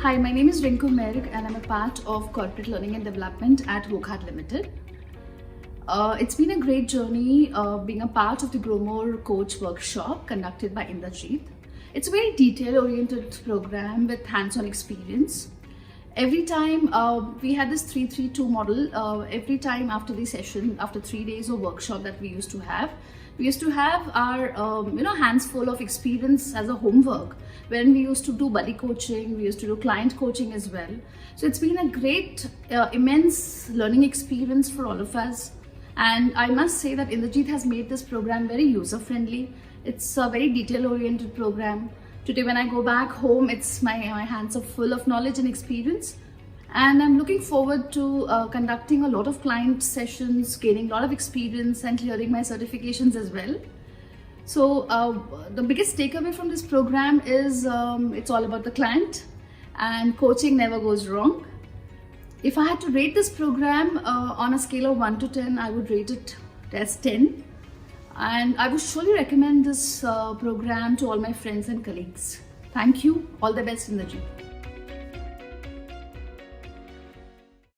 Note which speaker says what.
Speaker 1: Hi, my name is Rinku Mirgh and I'm a part of Corporate Learning and Development at Wokat Limited. It's been a great journey being a part of the Grow More Coach workshop conducted by Indrajit. It's a very detail-oriented program with hands-on experience. Every time we had this 3-3-2 model. Every time after the session, after 3 days of workshop that we used to have our hands full of experience as a homework. When we used to do buddy coaching, we used to do client coaching as well. So it's been a great, immense learning experience for all of us. And I must say that Indrajit has made this program very user-friendly. It's a very detail-oriented program. Today when I go back home, it's my hands are full of knowledge and experience. And I'm looking forward to conducting a lot of client sessions, gaining a lot of experience and clearing my certifications as well. So the biggest takeaway from this program is it's all about the client, and coaching never goes wrong. If I had to rate this program on a scale of 1 to 10, I would rate it as 10. And I would surely recommend this program to all my friends and colleagues. Thank you. All the best, Indrajit.